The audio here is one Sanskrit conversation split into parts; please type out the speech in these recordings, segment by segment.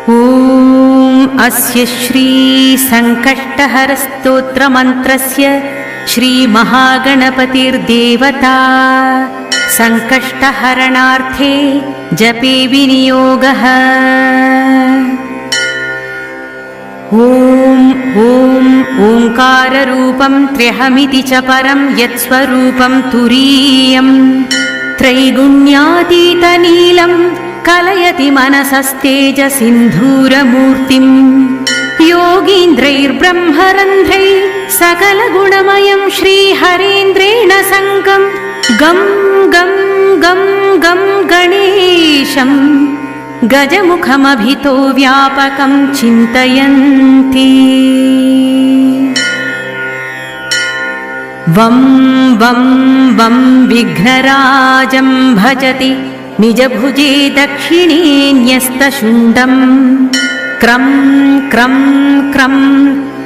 ॐ अस्य श्री संकष्टहरस्तोत्रमन्त्रस्य श्रीमहागणपतिर्देवता संकष्टहरणार्थे जपे विनियोगः। ॐ ओंकाररूपं त्र्यहमिति च परं यत्स्वरूपं तुरीयं त्रैगुण्यातीतनीलं कलयति मनसस्तेजसिन्धूरमूर्तिं योगीन्द्रैर्ब्रह्मरन्ध्रैः सकलगुणमयं श्रीहरेन्द्रेण सङ्गं गं गं गं गं गणेशं गजमुखमभितो व्यापकं चिन्तयन्ति। वं वं वं विघ्नराजं भजति निजभुजे दक्षिणे न्यस्तशुण्डं क्रं क्रं क्रं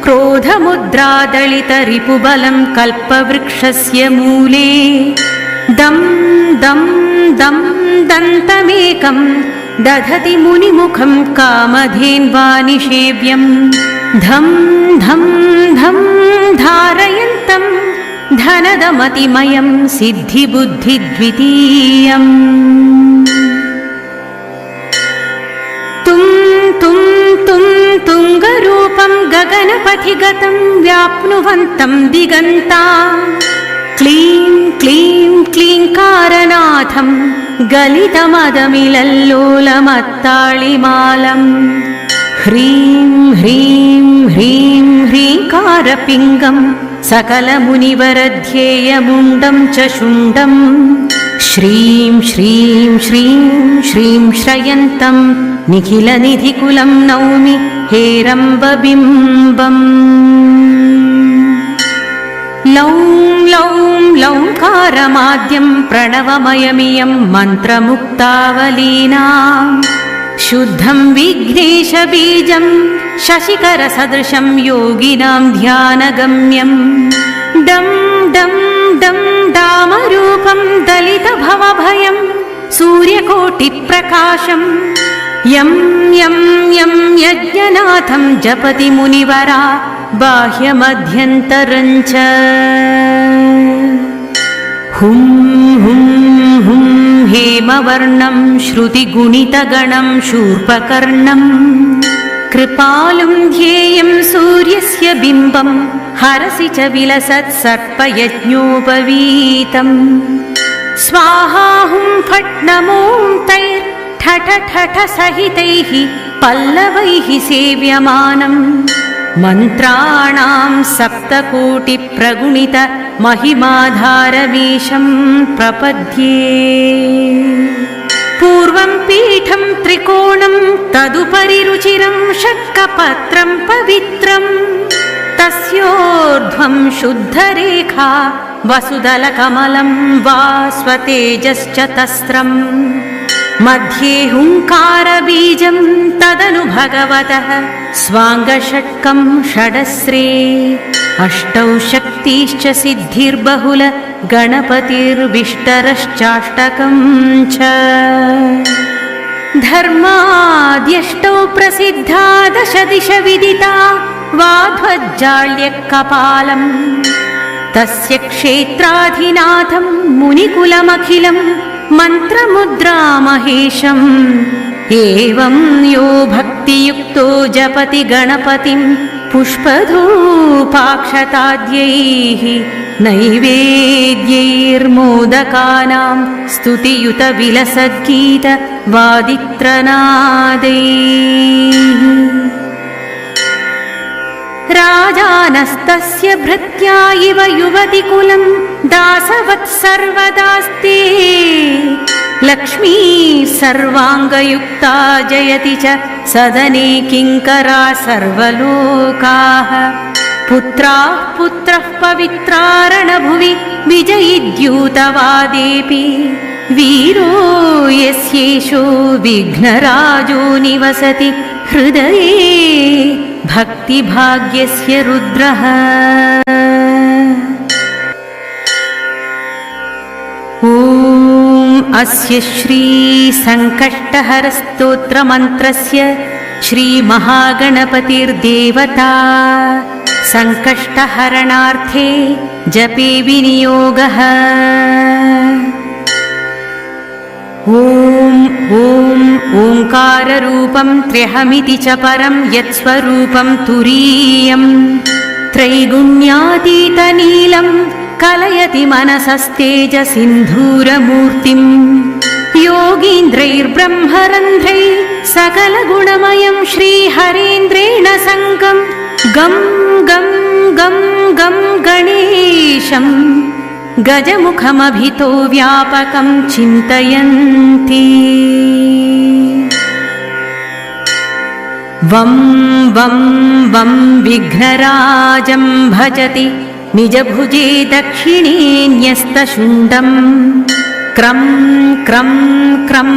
क्रोधमुद्रादलितरिपुबलं कल्पवृक्षस्य मूले दं दं दं दन्तमेकं दधति मुनिमुखं कामधेन्वानिषेव्यं धं धं धं धारयन्तं धनदमतिमयं सिद्धिबुद्धिद्वितीयम्। तुं तुं तुं तुङ्गरूपं गगनपथिगतं व्याप्नुवन्तं दिगन्ता क्लीं क्लीं क्लीङ्कारनाथं गलितमदमिलल्लोलमत्ताळिमालं ह्रीं ह्रीं ह्रीं ह्रीङ्कारपिङ्गं सकलमुनिवरध्येयमुण्डं च शुण्डं श्रीं श्रीं श्रीं श्रीं श्रयन्तं निखिलनिधिकुलं नौमि हेरम्बबिम्बम्। लौं लौं लौङ्कारमाद्यं प्रणवमयमियं मन्त्रमुक्तावलीनां शुद्धं विघ्नेशबीजं शशिकरसदृशं योगिनां ध्यानगम्यं डं डं डं डामरूपं दलितभवभयं सूर्यकोटिप्रकाशं यं यं यं यज्ञनाथं जपति मुनिवरा बाह्यमध्यन्तरं च हुं हुं हुं हेमवर्णं श्रुतिगुणितगणं शूर्पकर्णं कृपालुं ध्येयं सूर्यस्य बिम्बं हरसि च विलसत् सर्पयज्ञोपवीतं स्वाहा हुं फट् नमो तैर्ठठ ठठ सहितैः पल्लवैः सेव्यमानं मन्त्राणां सप्तकोटिप्रगुणित महिमाधारमीशं प्रपद्ये। पूर्वं पीठं त्रिकोणं तदुपरि रुचिरं षट्कपत्रं पवित्रं तस्योर्ध्वं शुद्धरेखा वसुदलकमलं वास्वतेजश्चतस्रं मध्ये हुङ्कारबीजं तदनु भगवतः स्वाङ्गषट्कं षडस्रे अष्टौ शक्तिश्च सिद्धिर्बहुल गणपतिर्विष्टरश्चाष्टकं च धर्माद्यष्टौ प्रसिद्धा दश दिश विदिता वाध्वज्जाल्यकपालं तस्य क्षेत्राधिनाथं मुनिकुलमखिलं मन्त्रमुद्रामहेशम् एवं यो भक्तियुक्तो जपति गणपतिं पुष्पधूपाक्षताद्यैः नैवेद्यैर्मोदकानां स्तुतियुतविलसद्गीत वादित्रनादैः राजानस्तस्य भृत्या इव युवतिकुलं दासवत्सर्वदास्ते लक्ष्मी सर्वाङ्गयुक्ता जयति च सदने किङ्करा सर्वलोकाः पुत्राः पुत्रः पवित्रारणभुवि विजयिद्यूतवादेऽपि वीरो यस्येषो विघ्नराजो निवसति हृदये भक्तिभाग्यस्य रुद्रः। अस्य श्री संकष्टहरस्तोत्रमन्त्रस्य श्रीमहागणपतिर्देवता संकष्टहरणार्थे जपे विनियोगः। ॐ ओङ्काररूपं त्र्यहमिति च परं यत्स्वरूपं तुरीयं त्रैगुण्यातीतनीलं कलयति मनसस्तेजसिन्धूरमूर्तिं योगीन्द्रैर्ब्रह्मरन्ध्रैः सकलगुणमयं श्रीहरेन्द्रेण सङ्गं गं गं गं गं गणेशं गजमुखमभितो व्यापकं चिन्तयन्ति। वं वं वं विघ्नराजं भजति निजभुजे दक्षिणे न्यस्तशुण्डं क्रं क्रं क्रं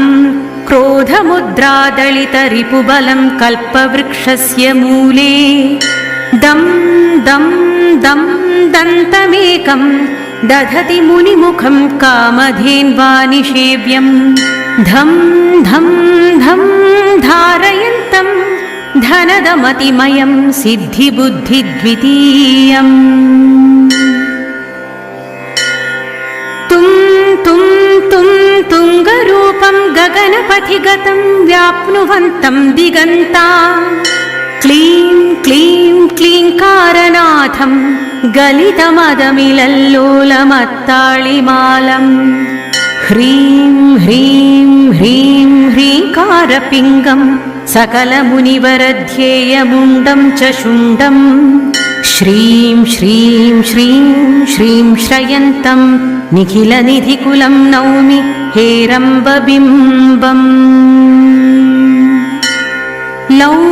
क्रोधमुद्रादलितरिपुबलं कल्पवृक्षस्य मूले दं दं दं दन्तमेकं दधति मुनिमुखं कामधेन्वानिषेव्यं धं धं धं धारयन्तं धनदमतिमयं सिद्धिबुद्धिद्वितीयम्। तुं तुं तुं तुङ्गरूपं गगनपथिगतं व्याप्नुवन्तं दिगन्ता क्लीं क्लीं क्लीङ्कारनाथं गलितमदमिलल्लोलमत्ताळिमालम् ह्रीं ह्रीं ह्रीं ह्रीङ्कारपिङ्गं सकलमुनिवरध्येयमुण्डं च शुण्डं श्रीं श्रीं श्रीं श्रीं श्रयन्तं निखिलनिधिकुलं नौमि हेरम्बबिम्बम्। लौं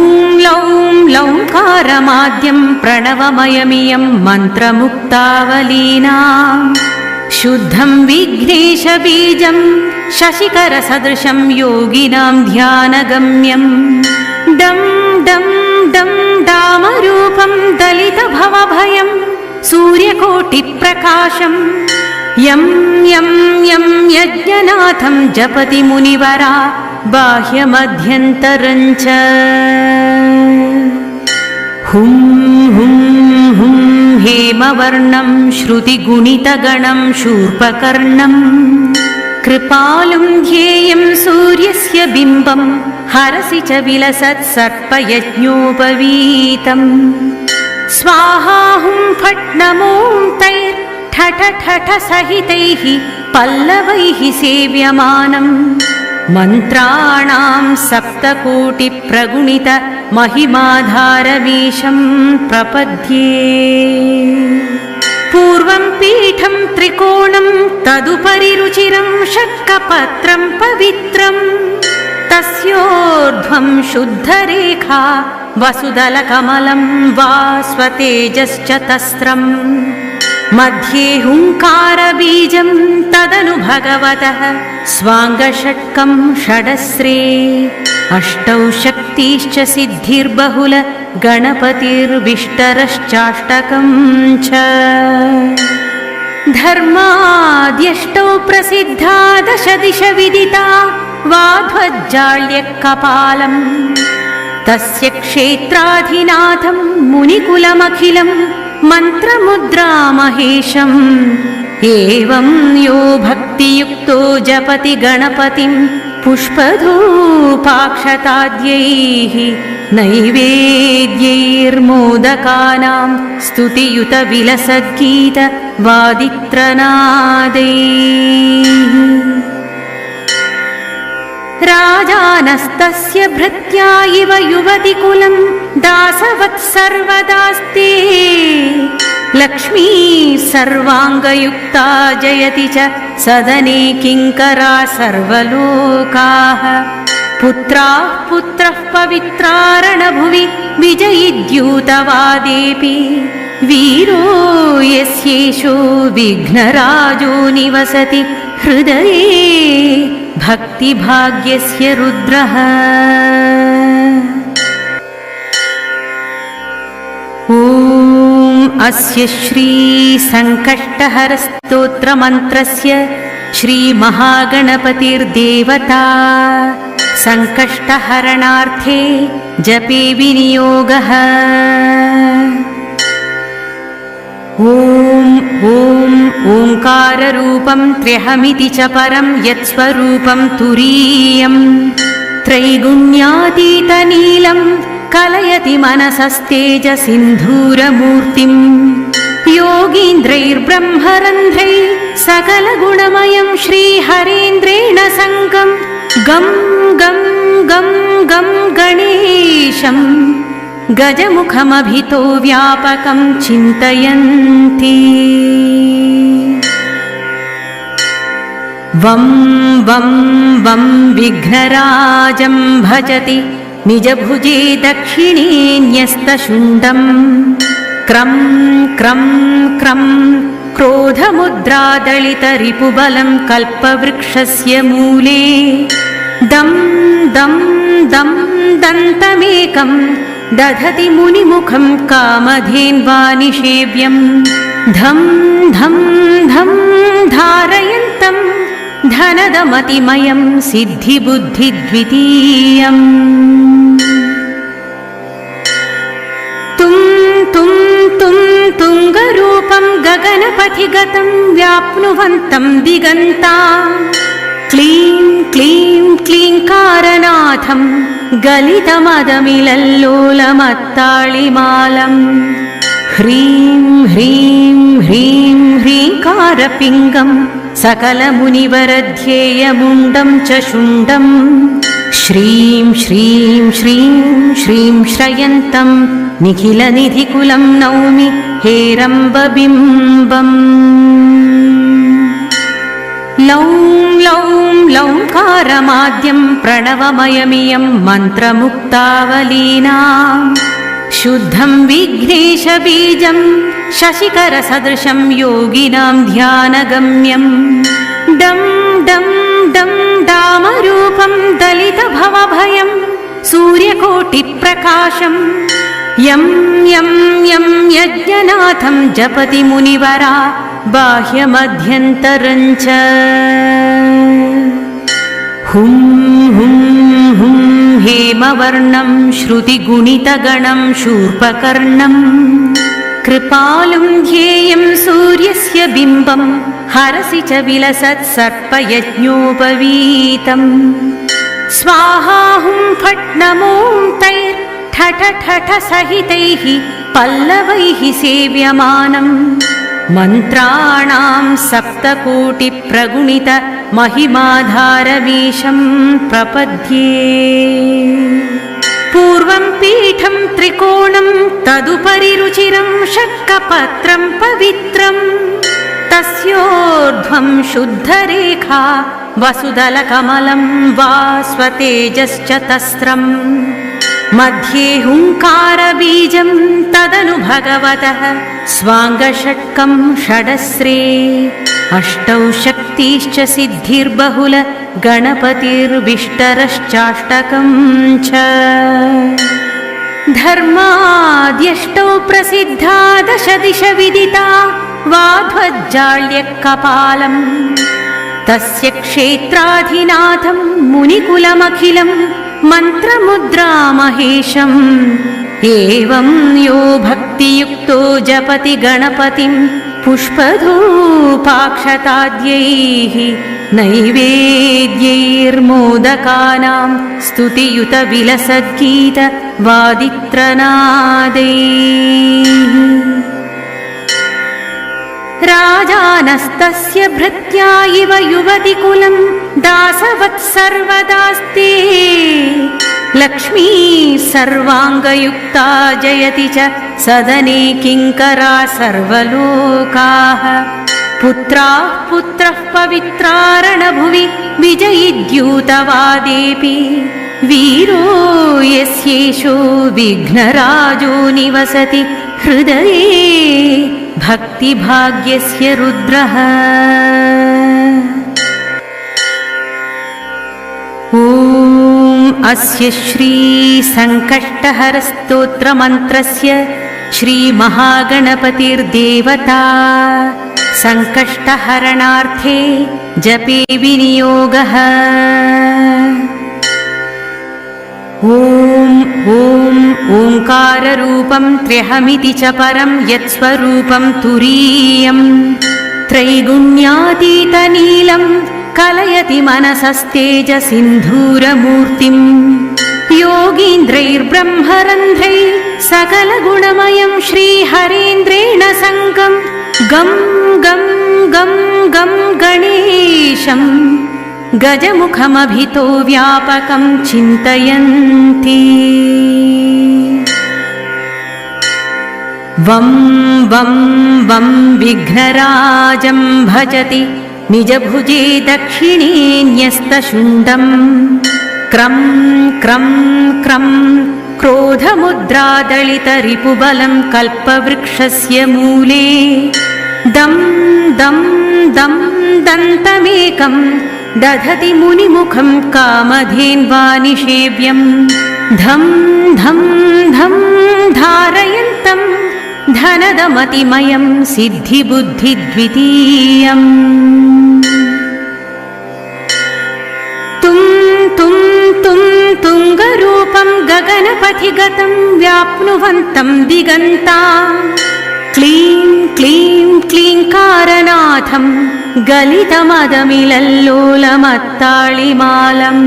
लौं लौङ्कारमाद्यं प्रणवमयमियं मन्त्रमुक्तावलीनां शुद्धं विघ्नेशबीजं शशिकरसदृशं योगिनां ध्यानगम्यं डं डं डं डामरूपं दलितभवभयं सूर्यकोटिप्रकाशं यं यं यं यज्ञनाथं जपति मुनिवरा बाह्यमध्यन्तरं च हुं हुं हुं हेमवर्णं श्रुतिगुणितगणं शूर्पकर्णं कृपालुं ध्येयं सूर्यस्य बिम्बं हरसि च विलसत्सर्पयज्ञोपवीतं स्वाहा हुं फट् नमो तैर्ठठ ठठ सहितैः पल्लवैः सेव्यमानम् मन्त्राणां सप्तकोटिप्रगुणित महिमाधारमीशं प्रपद्ये। पूर्वं पीठं त्रिकोणं तदुपरि रुचिरं शक्कपत्रं पवित्रं तस्योर्ध्वं शुद्धरेखा वसुदलकमलं वा स्वतेजश्च तस्रं मध्ये हुङ्कारबीजं तदनु भगवतः स्वाङ्गषट्कं षडस्रे अष्टौ शक्तिश्च सिद्धिर्बहुल गणपतिर्विष्टरश्चाष्टकं च धर्माद्यष्टौ प्रसिद्धा दश दिश विदिता वाध्वज्जाल्यकपालम् तस्य क्षेत्राधिनाथं मुनिकुलमखिलं मन्त्रमुद्रामहेशम् एवं यो भक्तियुक्तो जपति गणपतिं पुष्पधूपाक्षताद्यैः नैवेद्यैर्मोदकानां स्तुतियुतविलसद्गीत वादित्रनादैः राजानस्तस्य भृत्या इव युवतिकुलं दासवत्सर्वदास्ते लक्ष्मी सर्वाङ्गयुक्ता जयति च सदने किङ्करा सर्वलोकाः पुत्राः पुत्रः पवित्रारणभुवि विजयिद्यूतवादेऽपि वीरो यस्येषो विघ्नराजो निवसति हृदये भक्तिभाग्यस्य रुद्रः अस्य श्री संकष्टहरस्तोत्रमन्त्रस्य श्री महागणपतिर्देवता सङ्कष्टहरणार्थे जपे विनियोगः। ॐ ओङ्काररूपं त्र्यहमिति च परं यत्स्वरूपं तुरीयं त्रैगुण्यातीतनीलं कलयति मनसस्तेजसिन्धूरमूर्तिं योगीन्द्रैर्ब्रह्मरन्ध्रैः सकलगुणमयं श्रीहरेन्द्रेण सङ्गं गं गं गं गं गणेशं गजमुखमभितो व्यापकं चिन्तयन्ति। वं वं वं विघ्नराजं भजति निजभुजे दक्षिणे न्यस्तशुण्डं क्रं क्रं क्रं क्रोधमुद्रादलितरिपुबलं कल्पवृक्षस्य मूले दं दं दं दन्तमेकं दधति मुनिमुखं कामधेन्वानिषेव्यं धं धं धं धारयन्तं धनदमतिमयं सिद्धिबुद्धिद्वितीयम्। तुं तुं तुं तुङ्गरूपं गगनपथिगतं व्याप्नुवन्तं दिगन्ता क्लीं क्लीं क्लीङ्कारनाथं गलितमदमिलल्लोलमत्ताळिमालम् ह्रीं ह्रीं ह्रीं ह्रीङ्कारपिङ्गं सकलमुनिवरध्येयमुण्डं च शुण्डं श्रीं श्रीं श्रीं श्रीं श्रयन्तं निखिलनिधिकुलं नौमि हेरम्बबिम्बम्। लौं लौं लौङ्कारमाद्यं प्रणवमयमियं मन्त्रमुक्तावलीनां शुद्धं विघ्नेशबीजं शशिकरसदृशं योगिनां ध्यानगम्यं डं डं डं डामरूपं दलितभवभयं सूर्यकोटिप्रकाशं यं यं यं यज्ञनाथं जपति मुनिवरा बाह्यमध्यन्तरं च हुं हुं हुं हेमवर्णं श्रुतिगुणितगणं शूर्पकर्णं कृपालुं ध्येयं सूर्यस्य बिम्बं हरसि च विलसत्सर्पयज्ञोपवीतम् स्वाहा हुं फट् नमो तैर्ठठ ठठ सहितैः पल्लवैः सेव्यमानम् मन्त्राणां सप्तकोटिप्रगुणित महिमाधारमीशं प्रपद्ये। पूर्वं पीठं त्रिकोणं तदुपरि रुचिरं शक्कपत्रं पवित्रं तस्योर्ध्वं शुद्धरेखा वसुदलकमलं वा स्वतेजश्च तस्रम् मध्ये हुङ्कारबीजं तदनु भगवतः स्वाङ्गषट्कं षडस्रे अष्टौ शक्तिश्च सिद्धिर्बहुल गणपतिर्विष्टरश्चाष्टकं च धर्माद्यष्टौ प्रसिद्धा दश दिश विदिता वाध्वज्जाल्यकपालम् तस्य क्षेत्राधिनाथं मुनिकुलमखिलं मन्त्रमुद्रामहेशम् एवं यो भक्तियुक्तो जपति गणपतिं पुष्पधूपाक्षताद्यैः नैवेद्यैर्मोदकानां स्तुतियुतविलसद्गीत वादित्रनादैः राजानस्तस्य भृत्या इव युवतिकुलं दासवत्सर्वदास्ते लक्ष्मी सर्वाङ्गयुक्ता जयति च सदने किङ्करा सर्वलोकाः पुत्राः पुत्रः पवित्रारणभुवि विजयिद्यूतवादेऽपि वीरो यस्येषो विघ्नराजो निवसति हृदये भक्तिभाग्यस्य रुद्रः। ॐ अस्य श्री संकष्टहरस्तोत्रमन्त्रस्य श्रीमहागणपतिर्देवता संकष्टहरणार्थे जपे विनियोगः। ॐ ओङ्काररूपं त्र्यहमिति च परं यत्स्वरूपं तुरीयम् त्रैगुण्यातीतनीलं कलयति मनसस्तेजसिन्धूरमूर्तिम् योगीन्द्रैर्ब्रह्मरन्ध्रैः सकलगुणमयं श्रीहरेन्द्रेण सङ्गं गं गं गं गं गणेशं गजमुखमभितो व्यापकं चिन्तयन्ति वं वं वं विघ्नराजं भजति निजभुजे दक्षिणे न्यस्तशुण्डं क्रं क्रं क्रं क्रोधमुद्रादलितरिपुबलं कल्पवृक्षस्य मूले दं दं दं दन्तमेकं दधति मुनिमुखं कामधेन्वानिषेव्यं धं धं धं धारयन्तं धनदमतिमयं सिद्धिबुद्धिद्वितीयम् तुं तुं तुं तुङ्गरूपं गगनपथिगतं व्याप्नुवन्तं दिगन्ता क्लीं क्लीं क्लीङ्कारनाथं गलितमदमिलल्लोलमत्ताळिमालं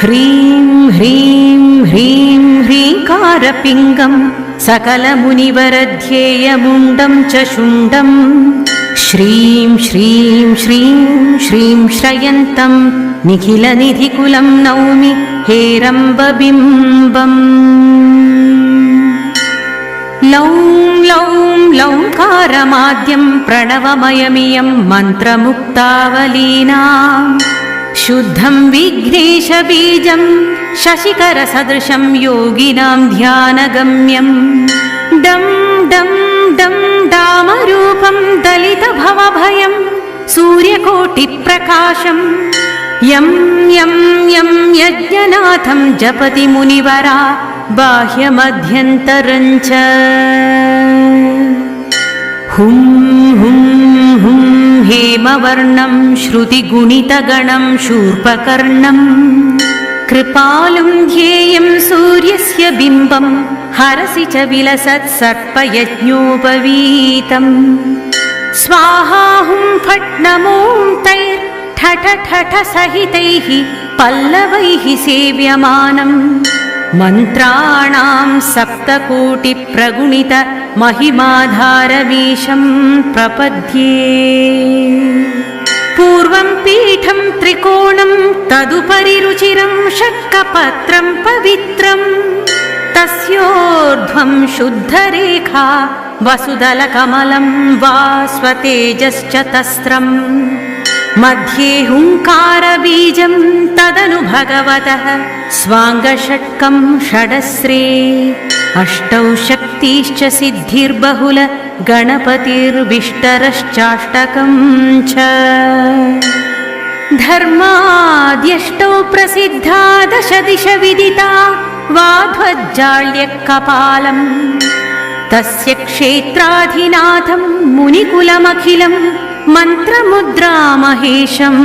ह्रीं ह्रीं ह्रीं ह्रीङ्कारपिङ्गं सकलमुनिवरध्येयमुण्डं च शुण्डं श्रीं श्रीं श्रीं श्रीं श्रयन्तं निखिलनिधिकुलं नौमि हेरम्बबिम्बम् लौं लौं लौङ्कारमाद्यं प्रणवमयमियं मन्त्रमुक्तावलीनां शुद्धं विघ्नेशबीजं शशिकरसदृशं योगिनां ध्यानगम्यं डं डं डं डामरूपं दलितभवभयं सूर्यकोटिप्रकाशं यं यं यं यज्ञनाथं जपति मुनिवरा बाह्यमध्यन्तरं च हुं हुं हुं हेमवर्णं श्रुतिगुणितगणं शूर्पकर्णं कृपालुं ध्येयं सूर्यस्य बिम्बं हरसि च विलसत् सर्पयज्ञोपवीतम् स्वाहा हुं फट् नमो तैर्ठठ ठठ सहितैः पल्लवैः सेव्यमानम् मन्त्राणां सप्तकोटिप्रगुणित महिमाधारमीशं प्रपद्ये पूर्वं पीठं त्रिकोणं तदुपरि रुचिरं शक्कपत्रं पवित्रं तस्योर्ध्वं शुद्धरेखा वसुदलकमलं वा स्वतेजश्च तस्रम् मध्ये हुङ्कारबीजं तदनु भगवतः स्वाङ्गषट्कं षडस्रे अष्टौ शक्तिश्च सिद्धिर्बहुल गणपतिर्विष्टरश्चाष्टकं च धर्माद्यष्टौ प्रसिद्धा दश दिश विदिता वाध्वज्जाल्यकपालम् तस्य क्षेत्राधिनाथं मुनिकुलमखिलं मन्त्रमुद्रामहेशम्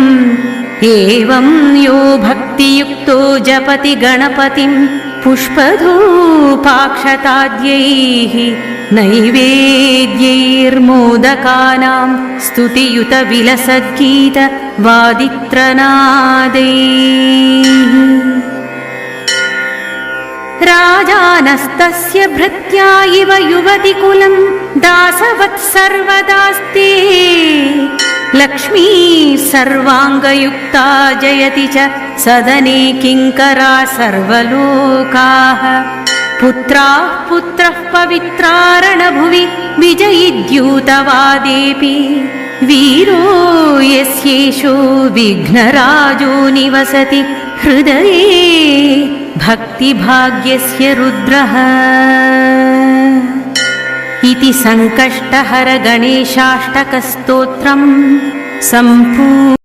एवं यो भक्तियुक्तो जपति गणपतिं पुष्पधूपाक्षताद्यैः नैवेद्यैर्मोदकानां स्तुतियुतविलसद्गीत वादित्रनादैः राजानस्तस्य भृत्या इव युवतिकुलं दासवत् सर्वदास्ते लक्ष्मी सर्वाङ्गयुक्ता जयति च सदने किङ्करा सर्वलोकाः पुत्राः पुत्रः पवित्रारणभुवि विजयिद्यूतवादेऽपि वीरो यस्येषो विघ्नराजो निवसति हृदये भक्तिभाग्यस्य रुद्रः इति संकष्टहर गणेशाष्टकस्तोत्रम् सम्पूर्णम्।